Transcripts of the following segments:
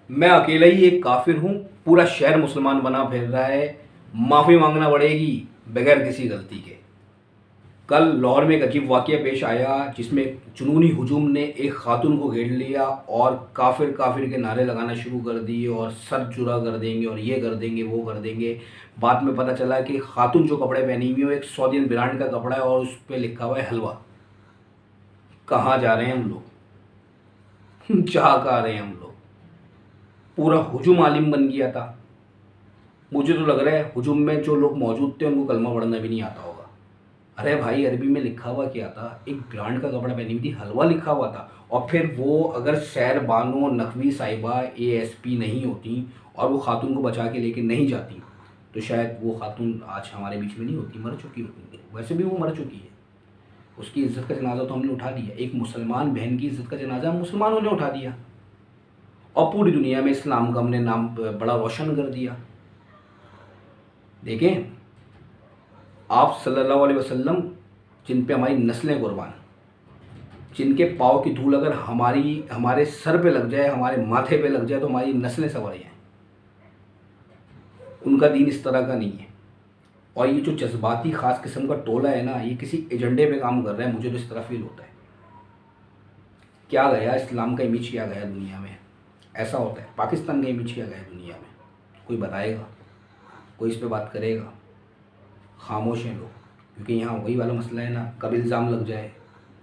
मैं अकेला ही एक काफिर हूँ, पूरा शहर मुसलमान बना फिर रहा है। माफ़ी मांगना पड़ेगी बगैर किसी गलती के। कल लाहौर में एक अजीब वाक़या पेश आया जिसमें जुनूनी हुजूम ने एक खातून को घेर लिया और काफिर काफिर के नारे लगाना शुरू कर दिए और सर जुरा कर देंगे और ये कर देंगे वो कर देंगे। बाद में पता चला कि खातून जो कपड़े पहनी हुई है वो एक सऊदियन ब्रांड का कपड़ा है और उस पर लिखा हुआ है हलवा। कहाँ जा रहे हैं हम लोग? जा कहाँ रहे हैं हम लोग? पूरा हुजूम आलिम बन गया था। मुझे तो लग रहा है हुजूम में जो लोग मौजूद थे उनको कलमा पढ़ना भी नहीं आता होगा। अरे भाई, अरबी में लिखा हुआ क्या था? एक ब्रांड का कपड़ा पहनी हुई थी, हलवा लिखा हुआ था। और फिर वो अगर सैर बानो नकवी साहिबा एएसपी नहीं होती और वो खातून को बचा के लेके नहीं जाती तो शायद वो खातून आज हमारे बीच में नहीं होती, मर चुकी होती। वैसे भी वो मर चुकी है। उसकी इज्जत का जनाजा तो हमने उठा दिया। एक मुसलमान बहन की इज्जत का जनाजा मुसलमानों ने उठा दिया और पूरी दुनिया में इस्लाम का हमने नाम बड़ा रोशन कर दिया। देखें, आप सल्लल्लाहु अलैहि वसल्लम जिन पे हमारी नस्लें कुर्बान, जिनके पाँव की धूल अगर हमारे सर पे लग जाए, हमारे माथे पे लग जाए तो हमारी नस्लें संवर जाएँ। उनका दीन इस तरह का नहीं है। और ये जो जज्बाती ख़ास किस्म का टोला है ना, ये किसी एजेंडे पे काम कर रहा है। मुझे तो इस तरह फील होता है। क्या गया इस्लाम का इमेज, क्या गया दुनिया में? ऐसा होता है। पाकिस्तान का इमेज क्या गया दुनिया में? कोई बताएगा? कोई इस पे बात करेगा? खामोश हैं लोग। क्योंकि यहाँ वही वाला मसला है ना, कब इल्ज़ाम लग जाए,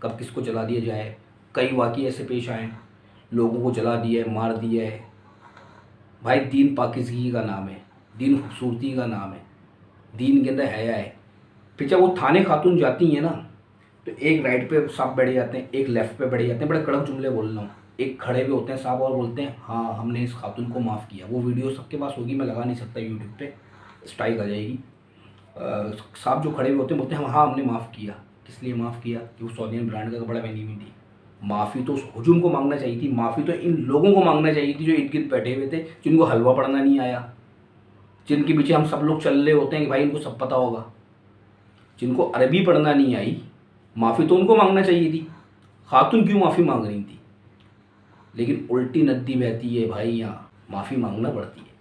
कब किसको जला दिया जाए। कई वाक़ये ऐसे पेश आए, लोगों को जला दिया है, मार दिया है। भाई, दीन पाकिज़गी का नाम है, दीन खूबसूरती का नाम है, दीन के अंदर हया है। फिर जब वो थाने खातून जाती हैं ना तो एक राइट पे साहब बैठ जाते हैं, एक लेफ़्ट पे बैठ जाते हैं। बड़े कड़क जुमले बोल रहा हूँ। एक खड़े पे होते हैं साहब और बोलते हैं हाँ हमने इस खातून को माफ़ किया। वो वीडियो सबके पास होगी, मैं लगा नहीं सकता यूट्यूब पे, स्ट्राइक आ जाएगी। साहब जो खड़े हुए होते हैं बोलते हैं हम हाँ हमने माफ़ किया। किस लिए माफ़ किया? कि वो सऊदियन ब्रांड का कपड़ा पहनी हुई थी। माफ़ी तो उस हुजूम को मांगना चाहिए थी, माफ़ी तो इन लोगों को मांगना चाहिए थी जो इर्द गिर्द बैठे हुए थे, जिनको हलवा पढ़ना नहीं आया, जिनके पीछे हम सब लोग चल रहे होते हैं कि भाई इनको सब पता होगा। जिनको अरबी पढ़ना नहीं आई, माफ़ी तो उनको मांगना चाहिए थी। खातून क्यों माफ़ी मांग रही थी? लेकिन उल्टी नदी बहती है भाई, यहाँ माफ़ी मांगना पड़ती है।